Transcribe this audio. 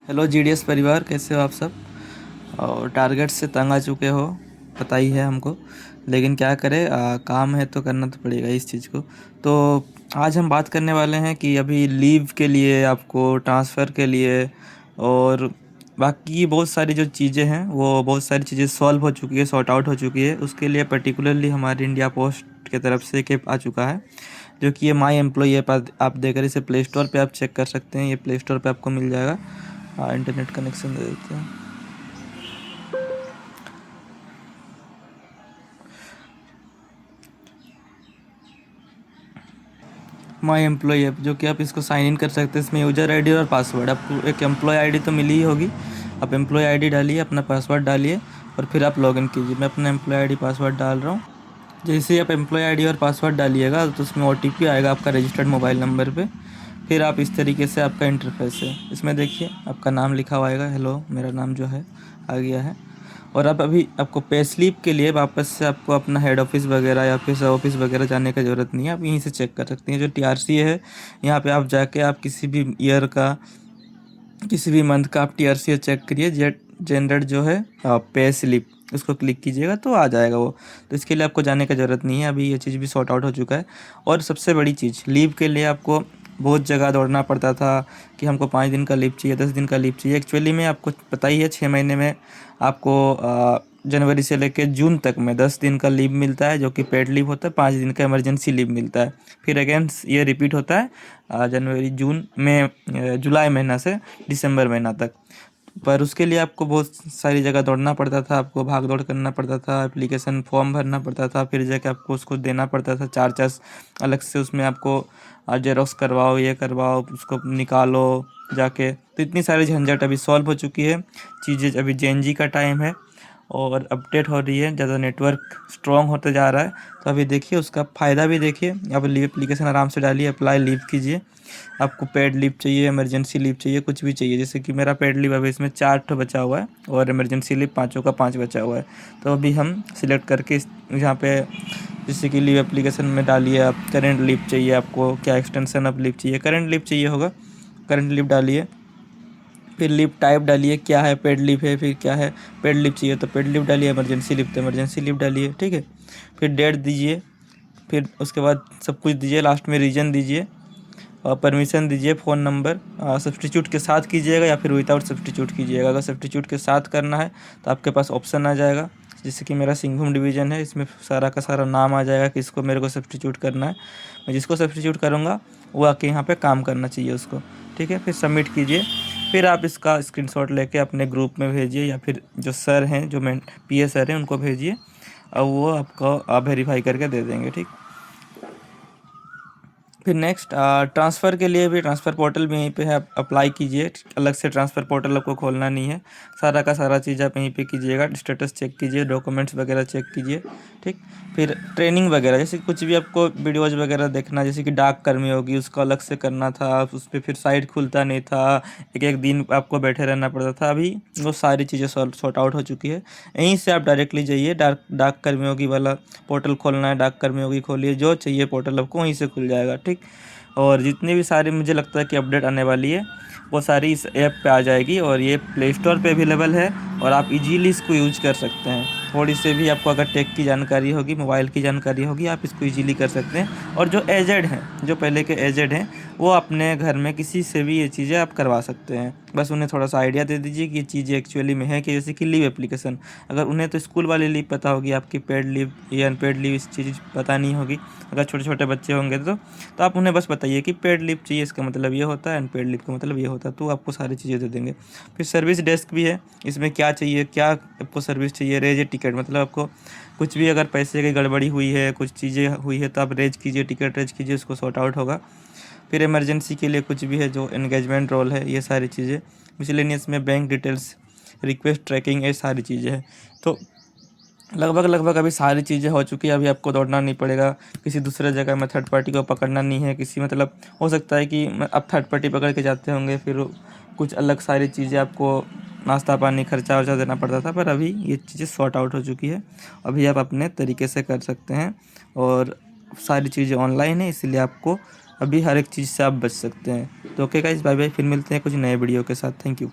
Hello GDS परिवार, कैसे हो आप सब। और टारगेट से तंग आ चुके हो, पता ही है हमको। लेकिन क्या करें, काम है तो करना तो पड़ेगा इस चीज़ को। तो आज हम बात करने वाले हैं कि अभी लीव के लिए, आपको ट्रांसफ़र के लिए और बाकी बहुत सारी जो चीज़ें हैं, वो बहुत सारी चीज़ें सॉल्व हो चुकी है, सॉर्ट आउट हो चुकी है। उसके लिए पर्टिकुलरली हमारी इंडिया पोस्ट की तरफ से एक ऐप आ चुका है, जो कि ये माई एम्प्लॉई ऐप आप देकर इसे प्ले स्टोर पे आप चेक कर सकते हैं। ये प्ले स्टोर पे आपको मिल जाएगा। इंटरनेट कनेक्शन दे देते हैं। माई एम्प्लॉई ऐप, जो कि आप इसको साइन इन कर सकते हैं। इसमें यूज़र आईडी और पासवर्ड, आपको एक एम्प्लॉय आईडी तो मिली ही होगी। आप एम्प्लॉय आईडी डालिए, अपना पासवर्ड डालिए और फिर आप लॉगिन कीजिए। मैं अपना एम्प्लॉय आईडी पासवर्ड डाल रहा हूँ। जैसे ही आप एम्प्लॉय आईडी और पासवर्ड डालिएगा तो उसमें ओटीपी आएगा आपका रजिस्टर्ड मोबाइल नंबर पे। फिर आप इस तरीके से आपका इंटरफेस है। इसमें देखिए आपका नाम लिखा हुआ आएगा, हेलो मेरा नाम जो है आ गया है। और अब अभी आपको पे स्लिप के लिए वापस से आपको अपना हेड ऑफ़िस वगैरह या फिर सब ऑफ़िस वगैरह जाने का ज़रूरत नहीं है। आप यहीं से चेक कर सकते हैं। जो टीआरसी है, यहाँ पे आप जाके आप किसी भी ईयर का, किसी भी मंथ का आप टीआरसी चेक करिए। जेट जनरेट जो है पे स्लिप, उसको क्लिक कीजिएगा तो आ जाएगा वो। तो इसके लिए आपको जाने का ज़रूरत नहीं है, अभी ये चीज़ भी सॉर्ट आउट हो चुका है। और सबसे बड़ी चीज़, लीव के लिए आपको बहुत जगह दौड़ना पड़ता था कि हमको 5 दिन का लीव चाहिए, 10 दिन का लीव चाहिए। एक्चुअली में आपको पता ही है, 6 महीने में आपको जनवरी से लेकर जून तक में 10 दिन का लीव मिलता है, जो कि पेड लीव होता है। 5 दिन का इमरजेंसी लीव मिलता है। फिर अगेन ये रिपीट होता है जनवरी, जून में, जुलाई महीना से दिसंबर महीना तक। पर उसके लिए आपको बहुत सारी जगह दौड़ना पड़ता था, आपको भाग दौड़ करना पड़ता था, एप्लीकेशन फॉर्म भरना पड़ता था, फिर जाके आपको उसको देना पड़ता था चार्जेस अलग से। उसमें आपको जेरोक्स करवाओ, ये करवाओ, उसको निकालो जाके। तो इतनी सारी झंझट अभी सॉल्व हो चुकी है। चीज़ें अभी जेएनजी का टाइम है और अपडेट हो रही है, ज़्यादा नेटवर्क स्ट्रॉन्ग होते जा रहा है। तो अभी देखिए उसका फ़ायदा भी देखिए। अब लीव एप्लीकेशन आराम से डालिए, अप्लाई लीव कीजिए। आपको पेड लीव चाहिए, इमरजेंसी लीव चाहिए, कुछ भी चाहिए। जैसे कि मेरा पेड लीव अभी इसमें 4 ठो बचा हुआ है और इमरजेंसी लीव 5 का 5 बचा हुआ है। तो अभी हम सिलेक्ट करके यहाँ पे, जैसे कि लीव एप्लीकेशन में डालिए आप करेंट लीव चाहिए, आपको क्या एक्सटेंशन ऑफ लीव चाहिए, करेंट लीव चाहिए होगा, करेंट लीव डालिए। फिर लीव टाइप डालिए, क्या है, पेड लीव है, फिर क्या है, पेड लीव चाहिए तो पेड लीव डालिए, इमरजेंसी लीव तो इमरजेंसी लीव डालिए, ठीक है। फिर डेट दीजिए, फिर उसके बाद सब कुछ दीजिए, लास्ट में रीजन दीजिए और परमिशन दीजिए। फ़ोन नंबर सब्स्टिट्यूट के साथ कीजिएगा या फिर विदाउट सब्स्टिट्यूट कीजिएगा। अगर सब्स्टिट्यूट के साथ करना है तो आपके पास ऑप्शन आ जाएगा, जैसे कि मेरा सिंहभूम डिवीज़न है, इसमें सारा का सारा नाम आ जाएगा कि इसको मेरे को सब्स्टिट्यूट करना है। मैं जिसको सब्स्टिट्यूट करूँगा वो आके यहाँ पे काम करना चाहिए उसको, ठीक है। फिर सबमिट कीजिए। फिर आप इसका स्क्रीनशॉट लेके अपने ग्रुप में भेजिए या फिर जो सर हैं, जो मैं पीए सर हैं, उनको भेजिए और वो आपको वेरीफाई करके दे देंगे, ठीक। फिर नेक्स्ट ट्रांसफ़र के लिए भी ट्रांसफ़र पोर्टल भी यहीं पे है, आप अप्लाई कीजिए। अलग से ट्रांसफ़र पोर्टल आपको खोलना नहीं है, सारा का सारा चीज़ आप यहीं पे कीजिएगा। स्टेटस चेक कीजिए, डॉक्यूमेंट्स वगैरह चेक कीजिए, ठीक। फिर ट्रेनिंग वगैरह, जैसे कुछ भी आपको वीडियोज़ वगैरह देखना, जैसे कि डाक कर्मी होगी, उसको अलग से करना था, उस पर फिर साइट खुलता नहीं था, एक एक दिन आपको बैठे रहना पड़ता था। अभी वो सारी चीज़ें सॉर्ट आउट हो चुकी है। यहीं से आप डायरेक्टली जाइए, डाक कर्मयोगी वाला पोर्टल खोलना है, डाक कर्मयोगी खोलिए, जो चाहिए पोर्टल आपको वहीं से खुल जाएगा, ठीक। और जितनी भी सारी मुझे लगता है कि अपडेट आने वाली है, वो सारी इस ऐप पे आ जाएगी और ये प्ले स्टोर पे अवेलेबल है और आप इजीली इसको यूज कर सकते हैं। थोड़ी से भी आपको अगर टेक की जानकारी होगी, मोबाइल की जानकारी होगी, आप इसको इजीली कर सकते हैं। और जो एजेड हैं, जो पहले के एजेड हैं, वो अपने घर में किसी से भी ये चीज़ें आप करवा सकते हैं। बस उन्हें थोड़ा सा आइडिया दे दीजिए कि ये चीज़ें एक्चुअली में है कि, जैसे कि लीव एप्लीकेशन, अगर उन्हें तो स्कूल वाली लीव पता होगी, आपकी पेड लीव या अनपेड लीव इस चीज़ पता नहीं होगी। अगर छोटे छोटे बच्चे होंगे तो आप उन्हें बस बताइए कि पेड लीव चाहिए, इसका मतलब ये होता है, अनपेड लीव का मतलब ये होता है, तो आपको सारी चीज़ें दे देंगे। फिर सर्विस डेस्क भी है, इसमें क्या चाहिए, क्या आपको सर्विस चाहिए, रेज ए टिकट, मतलब आपको कुछ भी अगर पैसे की गड़बड़ी हुई है, कुछ चीज़ें हुई है तो आप रेज कीजिए, टिकट रेज कीजिए, उसको सॉर्ट आउट होगा। फिर इमरजेंसी के लिए कुछ भी है, जो एंगेजमेंट रोल है, ये सारी चीज़ें। मिसलेनियस में बैंक डिटेल्स, रिक्वेस्ट ट्रैकिंग, ये सारी चीज़ें हैं। तो लगभग अभी सारी चीज़ें हो चुकी है। अभी आपको दौड़ना नहीं पड़ेगा किसी दूसरे जगह में, थर्ड पार्टी को पकड़ना नहीं है किसी, मतलब हो सकता है कि अब थर्ड पार्टी पकड़ के जाते होंगे, फिर कुछ अलग सारी चीज़ें आपको नाश्ता पानी खर्चा वर्चा देना पड़ता था, पर अभी ये चीज़ें सॉर्ट आउट हो चुकी है। अभी आप अपने तरीके से कर सकते हैं और सारी चीज़ें ऑनलाइन है, इसलिए आपको अभी हर एक चीज़ से आप बच सकते हैं। तो ओके गाइस, बाय बाय, फिर मिलते हैं कुछ नए वीडियो के साथ। Thank you.